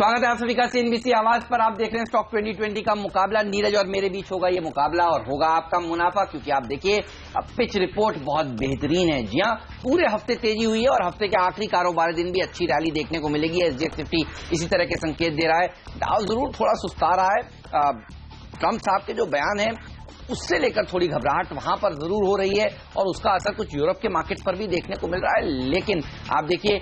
स्वागत है आप सभी का सीएनबीसी आवाज पर। आप देख रहे हैं स्टॉक 2020 का मुकाबला। नीरज और मेरे बीच होगा ये मुकाबला और होगा आपका मुनाफा, क्योंकि आप देखिए अब पिच रिपोर्ट बहुत बेहतरीन है। जी हां, पूरे हफ्ते तेजी हुई है और हफ्ते के आखिरी कारोबारी दिन भी अच्छी रैली देखने को मिलेगी। एसजीएक्स निफ्टी इसी तरह के संकेत दे रहा है। डाउ जरूर थोड़ा सुस्ता रहा है। ट्रंप साहब के जो बयान है उससे लेकर थोड़ी घबराहट वहां पर जरूर हो रही है और उसका असर कुछ यूरोप के मार्केट पर भी देखने को मिल रहा है। लेकिन आप देखिए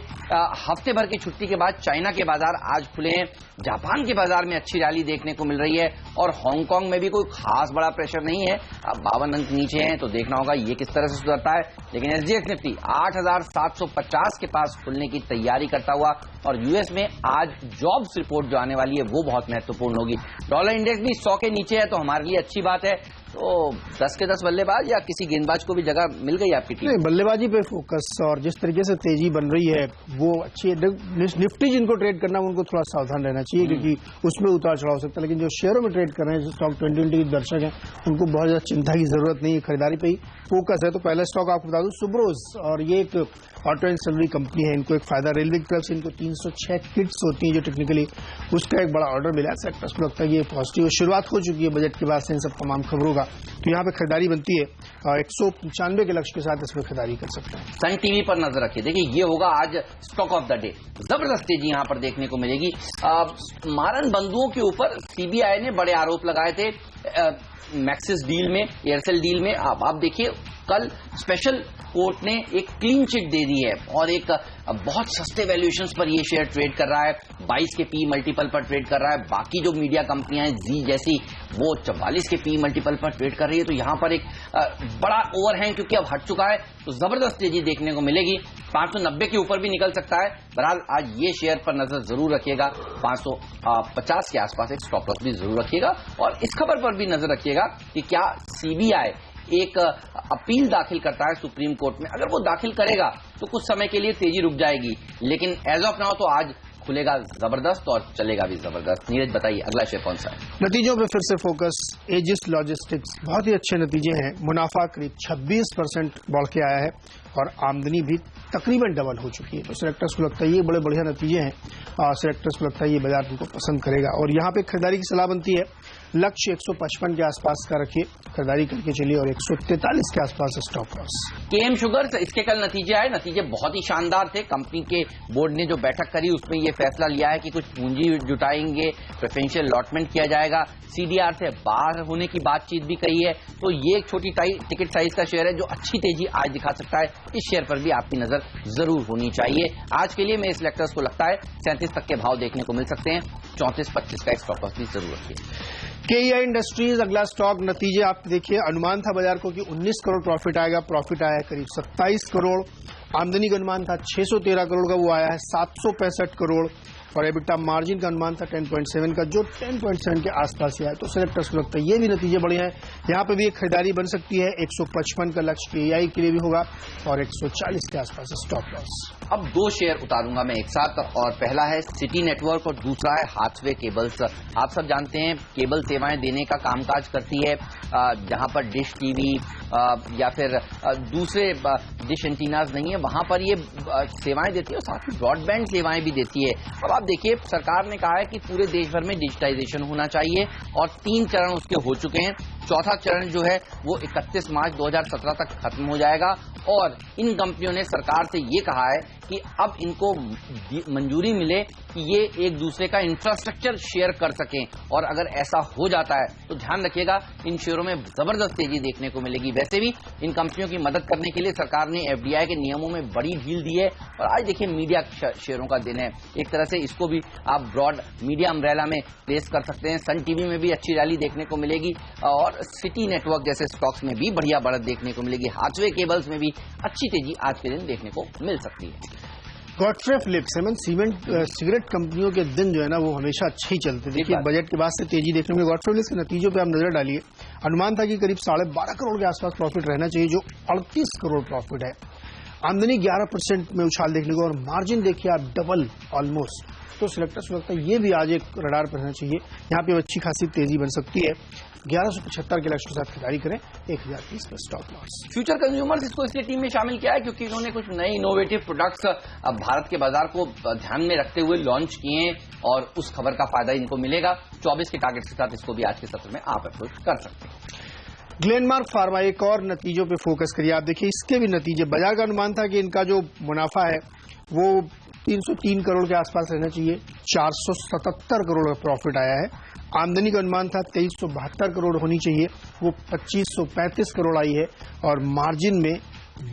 हफ्ते भर की छुट्टी के बाद चाइना के बाजार आज खुले हैं, जापान के बाजार में अच्छी रैली देखने को मिल रही है और हांगकांग में भी कोई खास बड़ा प्रेशर नहीं है। अब 52 अंक नीचे हैं तो देखना होगा ये किस तरह से सुधरता है। लेकिन एसजीएक्स निफ्टी 8750 के पास खुलने की तैयारी करता हुआ और यूएस में आज जॉब्स रिपोर्ट जो आने वाली है वो बहुत महत्वपूर्ण होगी। डॉलर इंडेक्स भी 100 के नीचे है तो हमारे लिए अच्छी बात है। तो 10 के 10 बल्लेबाज या किसी गेंदबाज को भी जगह मिल गई आपकी टीम? नहीं, बल्लेबाजी पे फोकस और जिस तरीके से तेजी बन रही है वो अच्छी है। निफ्टी जिनको ट्रेड करना है उनको थोड़ा सावधान रहना चाहिए क्योंकि उसमें उतार चढ़ाव हो सकता है। लेकिन जो शेयरों में ट्रेड कर रहे हैं, स्टॉक 2020 के दर्शक हैं, उनको बहुत ज्यादा चिंता की जरूरत नहीं है, खरीदारी पे ही फोकस है। तो पहला स्टॉक आपको बता दूं सुब्रोज, और ये एक ऑटो एंसिलरी कंपनी है। इनको एक फायदा रेलवे की तरफ से इनको 306 किट्स होती हैं जो टेक्निकली उसका एक बड़ा ऑर्डर मिला है। सेक्टर्स को लगता है ये पॉजिटिव शुरुआत हो चुकी है बजट के बाद से इन सब तमाम खबरों का। तो यहाँ पे खरीदारी बनती है 195 के लक्ष्य के साथ इसमें खरीदारी कर सकते हैं। सन टीवी पर नजर रखिए, देखिए ये होगा आज स्टॉक ऑफ द डे। जबरदस्त तेजी यहाँ पर देखने को मिलेगी। मारन बंधुओं के ऊपर सीबीआई ने बड़े आरोप लगाए थे मैक्सिस डील में, एयरसेल डील में। आप देखिए कल स्पेशल कोर्ट ने एक क्लीन चिट दे दी है और एक बहुत सस्ते वैल्यूएशंस पर ये शेयर ट्रेड कर रहा है। 22 के पी मल्टीपल पर ट्रेड कर रहा है। बाकी जो मीडिया कंपनियां हैं जी जैसी वो 44 के पी मल्टीपल पर ट्रेड कर रही है। तो यहां पर एक बड़ा ओवरहैंग क्योंकि अब हट चुका है तो जबरदस्त तेजी देखने को मिलेगी। 590 के ऊपर भी निकल सकता है। बहरहाल आज ये शेयर पर नजर जरूर रखिएगा। 550 के आसपास एक स्टॉप लॉस भी जरूर रखिएगा और इस खबर पर भी नजर रखिएगा कि क्या सीबीआई एक अपील दाखिल करता है सुप्रीम कोर्ट में। अगर वो दाखिल करेगा तो कुछ समय के लिए तेजी रुक जाएगी, लेकिन एज ऑफ नाउ तो आज खुलेगा जबरदस्त और चलेगा भी जबरदस्त। नीरज बताइए अगला शेयर कौन सा है? नतीजों पे फिर से फोकस। एजिस लॉजिस्टिक्स बहुत ही अच्छे नतीजे हैं। मुनाफा करीब 26% बढ़ के आया है और आमदनी भी तकरीबन डबल हो चुकी है। तो सिलेक्टर्स को लगता है ये बड़े बढ़िया नतीजे हैं और सिलेक्टर्स को लगता है ये बाजार उनको पसंद करेगा और यहाँ पे खरीदारी की सलाह बनती है। लक्ष्य 155 के आसपास का रखिए, खरीदारी करके चलिए और 143 के आसपास स्टॉप लॉस। केएम शुगर्स, इसके कल नतीजे आए, नतीजे बहुत ही शानदार थे। कंपनी के बोर्ड ने जो बैठक करी उसमें यह फैसला लिया है कि कुछ पूंजी जुटाएंगे, प्रेफरेंशियल अलॉटमेंट किया जाएगा, सीडीआर से बाहर होने की बातचीत भी कही है। तो ये एक छोटी टिकट साइज का शेयर है जो अच्छी तेजी आज दिखा सकता है। इस शेयर पर भी आपकी नजर जरूर होनी चाहिए। आज के लिए मेरे सिलेक्टर्स को लगता है 37 तक के भाव देखने को मिल सकते हैं। 34-25 का एक स्टॉप लॉस भी जरूर रखिए। केईआई इंडस्ट्रीज अगला स्टॉक। नतीजे आप देखिए, अनुमान था बाजार को कि 19 करोड़ प्रॉफिट आएगा, प्रॉफिट आया है करीब 27 करोड़। आमदनी का अनुमान था 613 करोड़ का, वो आया है 765 करोड़ और एबिटा मार्जिन का अनुमान था 10.7 का जो 10.7 के आसपास ही आया। तो सिलेक्टर्स को लगता है ये भी नतीजे बढ़िया हैं। यहाँ पे भी एक खरीदारी बन सकती है। 155 का लक्ष्य केईआई के लिए भी होगा और 140 के आसपास स्टॉप लॉस। अब दो शेयर उतारूंगा मैं एक साथ और पहला है सिटी नेटवर्क और दूसरा है हाथवे केबल्स। आप सब जानते हैं केबल सेवाएं देने का कामकाज करती है, जहां पर डिश टीवी या फिर दूसरे डिश एंटीनाज नहीं है वहां पर ये सेवाएं देती है और साथ ही ब्रॉडबैंड सेवाएं भी देती है। अब आप देखिए सरकार ने कहा है कि पूरे देश भर में डिजिटाइजेशन होना चाहिए और 3 चरण उसके हो चुके हैं। चौथा चरण जो है वो 31 मार्च 2017 तक खत्म हो जाएगा और इन कंपनियों ने सरकार से ये कहा है कि अब इनको मंजूरी मिले कि ये एक दूसरे का इंफ्रास्ट्रक्चर शेयर कर सकें और अगर ऐसा हो जाता है तो ध्यान रखिएगा इन शेयरों में जबरदस्त तेजी देखने को मिलेगी। वैसे भी इन कंपनियों की मदद करने के लिए सरकार ने एफडीआई के नियमों में बड़ी ढील दी है और आज देखिए मीडिया शेयरों का दिन है। एक तरह से इसको भी आप ब्रॉड मीडिया अम्ब्रेला में प्लेस कर सकते हैं। सन टीवी में भी अच्छी रैली देखने को मिलेगी और सिटी नेटवर्क जैसे स्टॉक्स में भी बढ़िया बढ़त देखने को मिलेगी। हाथवे केबल्स में भी अच्छी तेजी आज के दिन देखने को मिल सकती है। गॉडफ्रे फिलिप्स, सिगरेट कंपनियों के दिन जो है ना वो हमेशा अच्छे ही चलते। देखिए बजट के बाद से तेजी देखने को मिली। गॉडफ्रे फिलिप्स के नतीजों पे आप नजर डालिए। अनुमान था कि करीब 12.5 करोड़ के आसपास प्रॉफिट रहना चाहिए जो 38 करोड़ प्रॉफिट है। आमदनी 11% में उछाल देखने को और मार्जिन देखिए आप डबल ऑलमोस्ट। तो सिलेक्टर्स को लगता है ये भी आज एक रडार पर रहना चाहिए। यहाँ पे अच्छी खासी तेजी बन सकती है। 1175 के लक्ष्य के साथ खरीदारी करें, 1030 पे स्टॉप लॉस। फ्यूचर कंज्यूमर्स इसको इसलिए टीम में शामिल किया है क्योंकि इन्होंने कुछ नए इनोवेटिव प्रोडक्ट्स भारत के बाजार को ध्यान में रखते हुए लॉन्च किए हैं और उस खबर का फायदा इनको मिलेगा। 24 के टारगेट के साथ इसको भी आज के सत्र में आप अप्रोच कर सकते हैं। ग्लेनमार्क फार्मा, एक और नतीजों पे फोकस करिए। आप देखिए इसके भी नतीजे, बाजार का अनुमान था कि इनका जो मुनाफा है वो 303 करोड़ के आसपास रहना चाहिए, 477 करोड़ का प्रॉफिट आया है। आमदनी का अनुमान था 2372 करोड़ होनी चाहिए, वो 2535 करोड़ आई है और मार्जिन में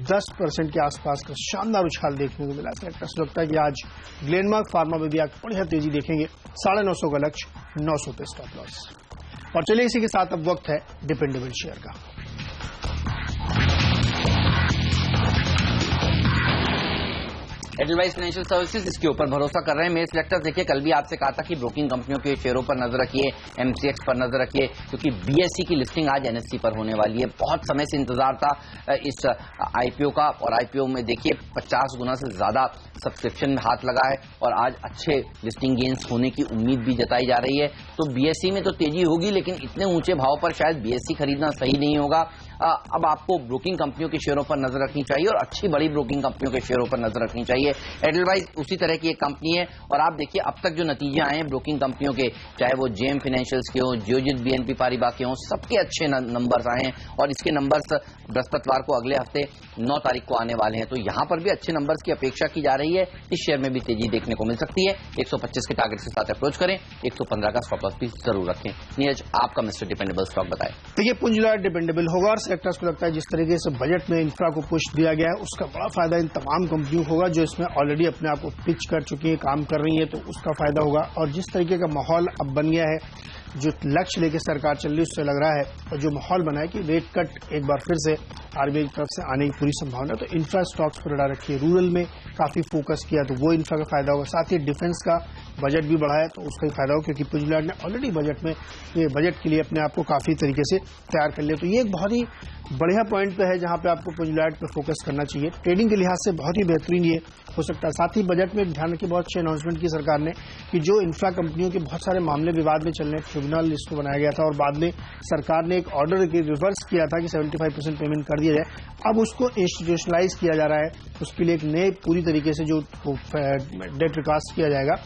10% के आसपास का शानदार उछाल देखने को मिला। ऐसा लगता है कि आज ग्लेनमार्क फार्मा में भी आप बढ़िया तेजी देखेंगे। 950 का लक्ष्य, 900 पे स्टॉप लॉस। और चलिए इसी के साथ अब वक्त है डिपेंडेबल शेयर का। एडलवाइस फाइनेंशियल सर्विसेज इसके ऊपर भरोसा कर रहे हैं। मेरे सिलेक्टर्स देखिए, कल भी आपसे कहा था कि ब्रोकिंग कंपनियों के शेयरों पर नजर रखिए, एमसीएक्स पर नजर रखिए, क्योंकि बीएसई की लिस्टिंग आज एनएससी पर होने वाली है। बहुत समय से इंतजार था इस आईपीओ का और आईपीओ में देखिए 50 गुना से ज्यादा सब्सक्रिप्शन में हाथ लगा है और आज अच्छे लिस्टिंग गेन्स होने की उम्मीद भी जताई जा रही है। तो बीएसई में तो तेजी होगी, लेकिन इतने ऊंचे भाव पर शायद बीएसई खरीदना सही नहीं होगा। अब आपको ब्रोकिंग कंपनियों के शेयरों पर नजर रखनी चाहिए और अच्छी बड़ी ब्रोकिंग कंपनियों के शेयरों पर नजर रखनी चाहिए। एडलवाइस उसी तरह की एक कंपनी है और आप देखिए अब तक जो नतीजे आए हैं ब्रोकिंग कंपनियों के, चाहे वो जेएम फाइनेंशियल्स के हो, जियोजित बीएनपी पारिबा के हो, सबके अच्छे नंबर्स आए हैं और इसके नंबर्स बृहस्पतिवार को अगले हफ्ते 9 तारीख को आने वाले हैं। तो यहां पर भी अच्छे नंबर्स की अपेक्षा की जा रही है। इस शेयर में भी तेजी देखने को मिल सकती है। 125 के टारगेट के साथ अप्रोच करें, 115 का स्टॉप लॉस भी जरूर रखें। नीरज, आपका मिस्टर डिपेंडेबल स्टॉक बताएं। देखिए पुंजलाट डिपेंडेबल होगा और सेक्टर्स को लगता है जिस तरीके से बजट में इंफ्रा को पुश दिया गया है उसका बड़ा फायदा इन तमाम कंपनियों को होगा जो इसमें ऑलरेडी अपने आप को पिच कर चुकी है, काम कर रही है, तो उसका फायदा होगा। और जिस तरीके का माहौल अब बन गया है, जो लक्ष्य लेकर सरकार चल रही है उससे लग रहा है, और जो माहौल बना है कि रेट कट एक बार फिर से आरबीआई की तरफ से आने की पूरी संभावना है, तो इंफ्रा स्टॉक्स पर लड़ा रखिए। रूरल में काफी फोकस किया तो वो इंफ्रा का फायदा होगा। साथ ही डिफेंस का बजट भी बढ़ा है तो उसका भी फायदा होगा, क्योंकि पुंजलाट ने ऑलरेडी बजट में ये बजट के लिए अपने आप को काफी तरीके से तैयार कर लिया। तो ये एक बहुत ही बढ़िया पॉइंट पे है जहां पे आपको पुंजलाट पे फोकस करना चाहिए। ट्रेडिंग के लिहाज से बहुत ही बेहतरीन ये हो सकता है। साथ ही बजट में ध्यान रखिए, बहुत अच्छे अनाउंसमेंट की सरकार ने कि जो इंफ्रा कंपनियों के बहुत सारे मामले विवाद में चल रहे हैं, ट्रिब्यूनल इसको बनाया गया था और बाद में सरकार ने एक ऑर्डर रिवर्स किया था कि 75% पेमेंट कर दिया जाए। अब उसको इंस्टीट्यूशनलाइज किया जा रहा है, उसके लिए एक नए पूरी तरीके से जो डेट रिकास्ट किया जाएगा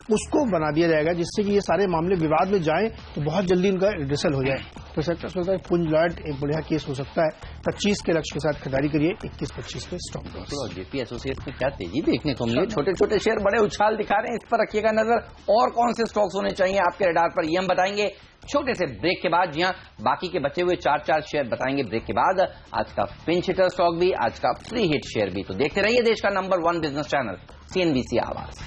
उसको बना दिया जाएगा, जिससे कि ये सारे मामले विवाद में जाएं तो बहुत जल्दी इनका रिजल्ट हो जाए। तो सेक्टर सोचता है पुंजलाट एक बढ़िया केस हो सकता है। 25 के लक्ष्य के साथ खरीदारी करिए, 21-25 पे स्टॉप लॉस। तो जेपी एसोसिएट्स में क्या तेजी देखने को मिली, छोटे छोटे शेयर बड़े उछाल दिखा रहे हैं, इस पर रखिएगा नजर। और कौन से स्टॉक्स होने चाहिए आपके रडार पर, ये हम बताएंगे छोटे से ब्रेक के बाद। जी हां, बाकी के बचे हुए 4 शेयर बताएंगे ब्रेक के बाद। आज का पिंच हिटर स्टॉक भी, आज का फ्री हिट शेयर भी। तो देखते रहिए देश का नंबर 1 बिजनेस चैनल सीएनबीसी आवाज।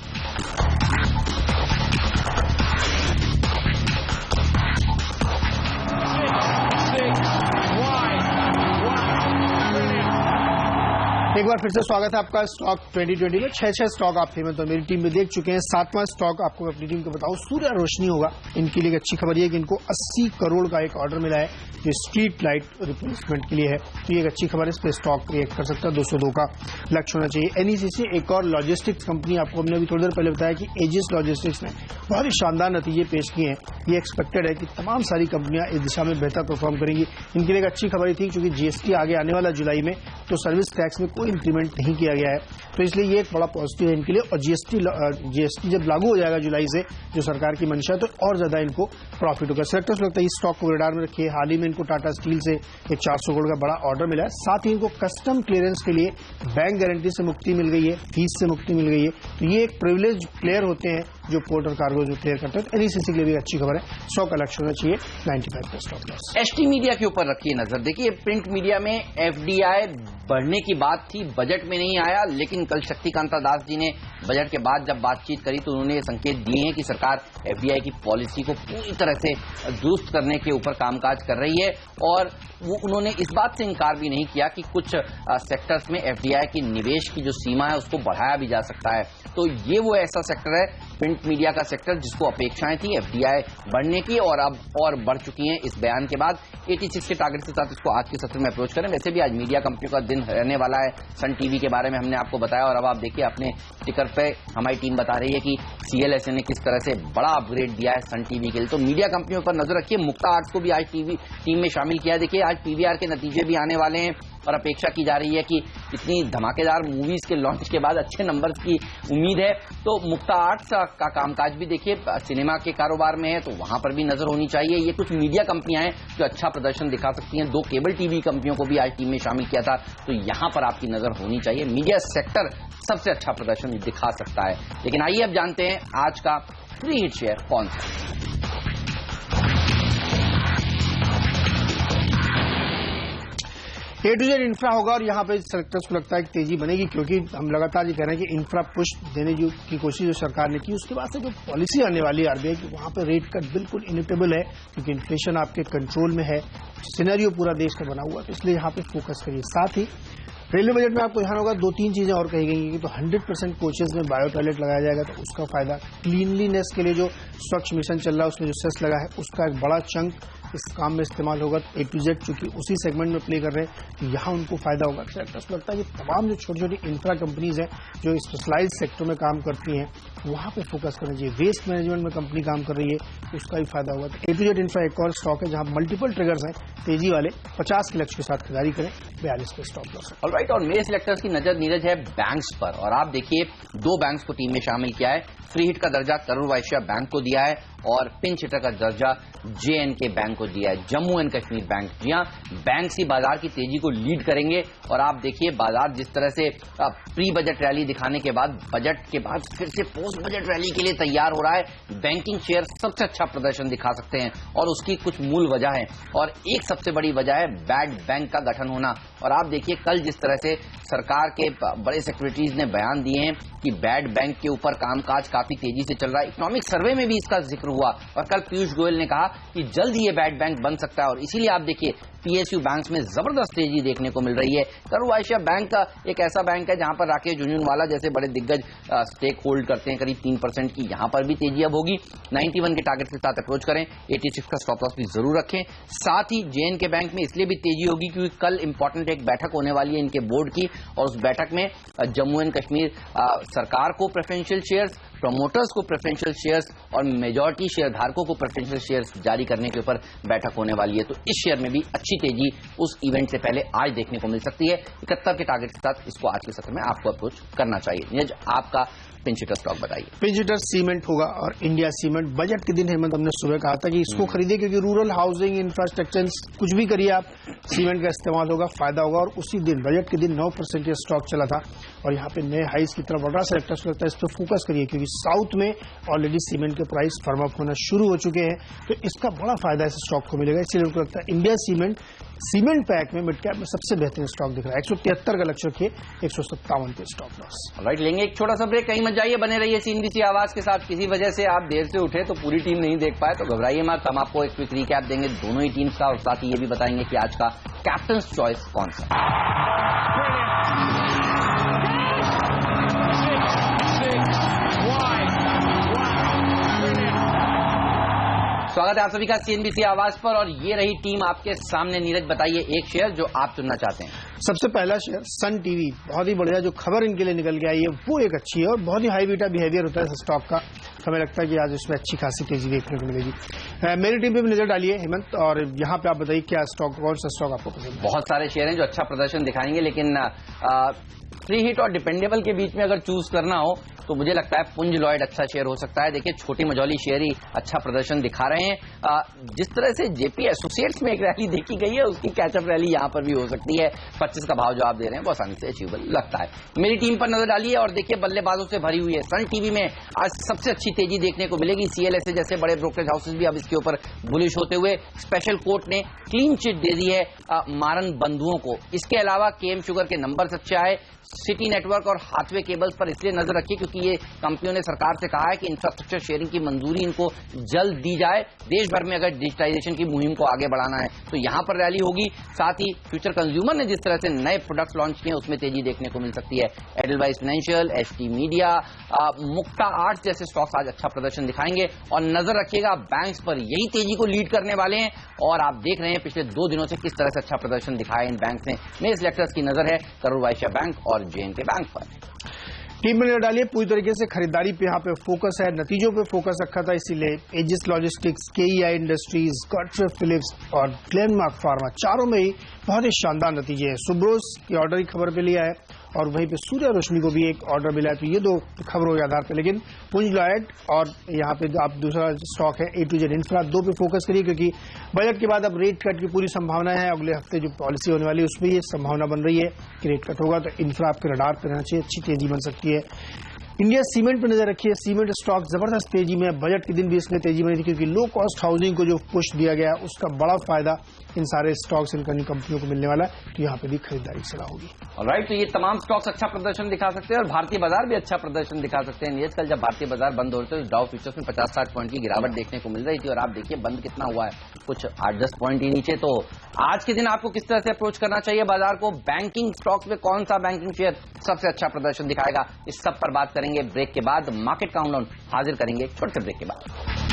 एक बार फिर से स्वागत है आपका स्टॉक 2020 में। 6 स्टॉक आप थे, तो मेरी टीम में देख चुके हैं। 7वां स्टॉक आपको अपनी टीम को बताऊं, सूर्य रोशनी होगा। इनके लिए एक अच्छी खबर यह है कि इनको 80 करोड़ का एक ऑर्डर मिला है जो स्ट्रीट लाइट रिप्लेसमेंट के लिए है। तो ये एक अच्छी खबर है, इस पर स्टॉक रिएक्ट कर सकता है। 202 का लक्ष्य होना चाहिए। एनईसीसी एक और लॉजिस्टिक्स कंपनी, आपको हमने अभी थोड़ी देर पहले बताया कि एजिस लॉजिस्टिक्स ने बहुत ही शानदार नतीजे पेश किए हैं। ये एक्सपेक्टेड है कि तमाम सारी कंपनियां इस दिशा में बेहतर परफॉर्म करेंगी। इनके लिए एक अच्छी खबर थी क्योंकि जीएसटी आगे आने वाला जुलाई में, तो सर्विस टैक्स में कोई इंक्रीमेंट नहीं किया गया है, तो इसलिए ये एक बड़ा पॉजिटिव है इनके लिए। और जीएसटी जब लागू हो जाएगा जुलाई से, जो सरकार की मंशा है, तो और ज्यादा इनको प्रॉफिट होगा। सेक्टर्स लगता है इस स्टॉक को रडार में रखिए। हाल ही में इनको टाटा स्टील से एक 400 करोड़ का बड़ा ऑर्डर मिला है। साथ ही इनको कस्टम क्लियरेंस के लिए बैंक गारंटी से मुक्ति मिल गई है, फीस से मुक्ति मिल गई है। तो ये एक प्रिविलेज प्लेयर होते हैं जो पोर्ट और कार्गो जो क्लियर करते हैं। तो एनईसीसी के लिए भी अच्छी खबर है। 100 का लक्ष्य होना चाहिए, 95 का स्टॉप लॉस। एचटी मीडिया के ऊपर रखिए नजर। देखिए प्रिंट मीडिया में एफडीआई बढ़ने की बात थी, बजट में नहीं आया, लेकिन कल शक्तिकांता दास जी ने बजट के बाद जब बातचीत करी तो उन्होंने ये संकेत दिए हैं कि सरकार एफडीआई की पॉलिसी को पूरी तरह से दुरुस्त करने के ऊपर कामकाज कर रही है और उन्होंने इस बात से इनकार भी नहीं किया कि कुछ सेक्टर्स में एफडीआई की निवेश की जो सीमा है उसको बढ़ाया भी जा सकता है। तो ये वो ऐसा सेक्टर है, प्रिंट मीडिया का सेक्टर, जिसको अपेक्षाएं थी एफडीआई बढ़ने की और अब और बढ़ चुकी हैं इस बयान के बाद। 86 के टारगेट के साथ इसको आज के सत्र में अप्रोच करें। वैसे भी आज मीडिया कंपनियों का दिन रहने वाला है। सन टीवी के बारे में हमने आपको बताया और अब आप देखिए अपने टिकर पे हमारी टीम बता रही है कि सीएलएसए ने किस तरह से बड़ा अपग्रेड दिया है सन टीवी के लिए। तो मीडिया कंपनियों पर नजर रखिए। मुक्ता आर्ट्स को भी आज टीम में शामिल किया। देखिए आज पीवीआर के नतीजे भी आने वाले हैं और अपेक्षा की जा रही है कि इतनी धमाकेदार मूवीज के लॉन्च के बाद अच्छे नंबर्स की उम्मीद है। तो मुक्ता आर्ट्स का कामकाज भी देखिए सिनेमा के कारोबार में है, तो वहां पर भी नजर होनी चाहिए। ये कुछ मीडिया कंपनियां हैं जो अच्छा प्रदर्शन दिखा सकती हैं। 2 केबल टीवी कंपनियों को भी आज टीम में शामिल किया था, तो यहां पर आपकी नजर होनी चाहिए। मीडिया सेक्टर सबसे अच्छा प्रदर्शन दिखा सकता है। लेकिन आइए अब जानते हैं आज का फ्री हिट शेयर कौन सा। A to Z इंफ्रा होगा और यहाँ पे सेक्टर्स को लगता है कि तेजी बनेगी, क्योंकि हम लगातार ये कह रहे हैं कि इंफ्रा पुश देने की कोशिश जो सरकार ने की, उसके बाद से जो पॉलिसी आने वाली है आरबीआई की, वहाँ पे रेट कट बिल्कुल इनिटेबल है, क्योंकि इन्फ्लेशन आपके कंट्रोल में है, सिनेरियो पूरा देश का बना हुआ है, तो इसलिए यहाँ पे फोकस करिए। साथ ही रेलवे बजट में आपको ध्यान होगा 2-3 चीजें और कही गई हैं कि तो 100% कोचेज में बायो टॉयलेट लगाया जाएगा, तो उसका फायदा। क्लीनलीनेस के लिए जो स्वच्छ मिशन चल रहा है उसमें जो सेस लगा है उसका एक बड़ा चंक इस काम में इस्तेमाल होगा। A to Z चूंकि उसी सेगमेंट में प्ले कर रहे हैं, तो यहाँ उनको फायदा होगा। सेक्टर्स को लगता है कि तमाम जो छोटी छोटी इंफ्रा कंपनीज हैं जो स्पेशलाइज सेक्टर में काम करती हैं, वहाँ पे फोकस करना चाहिए। वेस्ट मैनेजमेंट में कंपनी काम कर रही है, तो उसका भी फायदा होगा। तो A to Z इंफ्रा एक और स्टॉक है जहाँ मल्टीपल ट्रिगर्स हैं तेजी वाले। 50 के लक्ष्य के साथ खरीदारी करें, 42 पे स्टॉप लॉस। ऑलराइट, और मेरे सिलेक्टर्स की नजर नीरज है बैंक्स पर, और आप देखिए 2 बैंक्स को टीम में शामिल किया है। फ्री हिट का दर्जा करूर वैश्य बैंक को दिया है और पिंच हिटर का दर्जा JNK बैंक को दिया है, जम्मू एंड कश्मीर बैंक। जी हाँ, बैंक ही बाजार की तेजी को लीड करेंगे। और आप देखिए बाजार जिस तरह से प्री बजट रैली दिखाने के बाद बजट के बाद फिर से पोस्ट बजट रैली के लिए तैयार हो रहा है। बैंकिंग शेयर सबसे अच्छा प्रदर्शन दिखा सकते हैं और उसकी कुछ मूल वजह है, और एक सबसे बड़ी वजह है बैड बैंक का गठन होना। और आप देखिए कल जिस तरह से सरकार के बड़े सेक्रेटरीज ने बयान दिए हैं कि बैड बैंक के ऊपर कामकाज काफी तेजी से चल रहा है। इकोनॉमिक सर्वे में भी इसका जिक्र हुआ और कल पीयूष गोयल ने कहा कि जल्द ही ये बैड बैंक बन सकता है। और इसीलिए आप देखिए PSU बैंक्स में जबरदस्त तेजी देखने को मिल रही है। करूर वैश्य बैंक का एक ऐसा बैंक है जहां पर राकेश झुनझुनवाला जैसे बड़े दिग्गज स्टेक होल्ड करते हैं करीब 3% की। यहां पर भी तेजी अब होगी। 91 के टारगेट के साथ अप्रोच करें। 86 का स्टॉप लॉस भी जरूर रखें। साथ ही JNK बैंक में इसलिए भी तेजी होगी क्योंकि कल इंपॉर्टेंट एक बैठक होने वाली है इनके बोर्ड की, और उस बैठक में जम्मू एंड कश्मीर सरकार को प्रेफरेंशियल शेयर्स, प्रमोटर्स को प्रेफरेंशियल शेयर्स और मेजॉरिटी शेयर धारकों को प्रेफरेंशियल शेयर्स जारी करने के ऊपर बैठक होने वाली है। तो इस शेयर में भी अच्छी तेजी उस इवेंट से पहले आज देखने को मिल सकती है। 71 के टारगेट के साथ इसको आज के सत्र में आपको अप्रोच करना चाहिए। नीरज, आपका पिंच हिटर स्टॉक बताइए। पिंच हिटर सीमेंट होगा और इंडिया सीमेंट। बजट के दिन हेमंत हमने सुबह कहा था कि इसको खरीदिए, क्योंकि रूरल हाउसिंग इंफ्रास्ट्रक्चर कुछ भी करिए आप, सीमेंट का इस्तेमाल होगा, फायदा होगा। और उसी दिन बजट के दिन 9% का स्टॉक चला था और यहाँ पे नए हाइस की तरफ बढ़ रहा। सेक्टर्स लगता है इस पर फोकस करिए, क्योंकि साउथ में ऑलरेडी सीमेंट के प्राइस फर्म अप होना शुरू हो चुके हैं, तो इसका बड़ा फायदा इस स्टॉक को मिलेगा। इसलिए उनको लगता है इंडिया सीमेंट पैक में मिड कैप में सबसे बेहतरीन स्टॉक दिख रहा है। 173 का लक्ष्य रखिए, 157 पे स्टॉप लॉस। राइट, लेंगे एक छोटा सा ब्रेक। कहीं मत जाइए, बने रहिए CNBC आवाज के साथ। किसी वजह से आप देर से उठे तो पूरी टीम नहीं देख पाए तो घबराइए मत, हम आपको एक क्विक रिकैप देंगे दोनों ही टीम्स का, और साथ ही ये भी बताएंगे कि आज का कैप्टन चॉइस कौन सा। स्वागत है आप सभी का CNBC आवाज पर, और ये रही टीम आपके सामने। नीरज, बताइए एक शेयर जो आप चुनना चाहते हैं। सबसे पहला शेयर सन टीवी, बहुत ही बढ़िया जो खबर इनके लिए निकल के आई है वो एक अच्छी है और बहुत ही हाई बीटा बिहेवियर होता है इस स्टॉक का। हमें लगता है कि आज इसमें अच्छी खासी तेजी देखने को मिलेगी। मेरी टीम पे भी नजर डालिए हेमंत, और यहाँ पे आप बताइए क्या स्टॉक, कौन सा स्टॉक आपको पसंद है। बहुत सारे शेयर हैं जो अच्छा प्रदर्शन दिखाएंगे, लेकिन फ्री हिट और डिपेंडेबल के बीच में अगर चूज करना हो तो मुझे लगता है पुंज लॉयड अच्छा शेयर हो सकता है। देखिए छोटी मझौली शेयर ही अच्छा प्रदर्शन दिखा रहे हैं। जिस तरह से जेपी एसोसिएट्स में एक रैली देखी गई है उसकी कैचअप रैली यहां पर भी हो सकती है। 25 का भाव जो आप दे रहे हैं वो आसानी से अचीवेबल लगता है। मेरी टीम पर नजर डालिए और देखिए बल्लेबाजों से भरी हुई है। सन टीवी में आज सबसे अच्छी तेजी देखने को मिलेगी। CLSA जैसे बड़े ब्रोकरेज हाउसेज भी अब इसके ऊपर बुलिश होते हुए। स्पेशल कोर्ट ने क्लीन चिट दे दी है मारन बंधुओं को। इसके अलावा KM शुगर के नंबर अच्छे आए। सिटी नेटवर्क और हाथवे केबल्स पर इसलिए नजर रखिए क्योंकि कि ये कंपनियों ने सरकार से कहा है कि इंफ्रास्ट्रक्चर शेयरिंग की मंजूरी इनको जल्द दी जाए। देश भर में अगर डिजिटाइजेशन की मुहिम को आगे बढ़ाना है तो यहां पर रैली होगी। साथ ही फ्यूचर कंज्यूमर ने जिस तरह से नए प्रोडक्ट्स लॉन्च किए उसमें तेजी देखने को मिल सकती है। एडलवाइस फाइनेंशियल, एचटी मीडिया, मुक्ता आर्ट्स जैसे स्टॉक्स आज अच्छा प्रदर्शन दिखाएंगे और नजर रखिएगा बैंक्स पर, यही तेजी को लीड करने वाले हैं। और आप देख रहे हैं पिछले 2 दिनों से किस तरह से अच्छा प्रदर्शन दिखाया इन बैंक्स ने। मेरे सिलेक्टर्स की नजर है करूर वैश्य बैंक और जे&के बैंक पर। टीम में नजर डालिए, पूरी तरीके से खरीदारी पे यहाँ पे फोकस है, नतीजों पे फोकस रखा था, इसीलिए Aegis Logistics, KEI Industries, Godfrey Phillips और ग्लेनमार्क फार्मा चारों में ही बहुत ही शानदार नतीजे हैं। सुब्रोस की ऑर्डर की खबर पे लिया है और वहीं पे सूर्य रोशनी को भी एक ऑर्डर मिला है, तो ये 2 खबरों के आधार पर। लेकिन पुंज लॉयड और यहाँ पे आप दूसरा स्टॉक है A2Z इंफ्रा, 2 पे फोकस करिए क्योंकि बजट के बाद अब रेट कट की पूरी संभावना है। अगले हफ्ते जो पॉलिसी होने वाली है उसमें ये संभावना बन रही है कि रेट कट होगा, तो इंफ्रा आपके रडार पर रहना चाहिए, अच्छी तेजी बन सकती है। इंडिया सीमेंट पर नजर रखिए, सीमेंट स्टॉक जबरदस्त तेजी में, बजट के दिन भी इसमें तेजी बनी थी क्योंकि लो कॉस्ट हाउसिंग को जो पुश दिया गया उसका बड़ा फायदा इन सारे स्टॉक्स इन कंपनियों को मिलने वाला है, तो यहाँ पे भी खरीदारी सलाह होगी। ऑलराइट, तो ये तमाम स्टॉक्स अच्छा प्रदर्शन दिखा सकते हैं और भारतीय बाजार भी अच्छा प्रदर्शन दिखा सकते हैं। कल जब भारतीय बाजार बंद हो रहे थे डाउ फ्यूचर्स में 50-60 पॉइंट की गिरावट देखने को मिल रही थी और आप देखिए बंद कितना हुआ है, कुछ 8-10 पॉइंट ही नीचे। तो आज के दिन आपको किस तरह से अप्रोच करना चाहिए बाजार को, बैंकिंग स्टॉक्स में कौन सा बैंकिंग शेयर सबसे अच्छा प्रदर्शन दिखाएगा, इस सब पर बात करेंगे ब्रेक के बाद। मार्केट काउंटडाउन हाजिर करेंगे छोटे ब्रेक के बाद।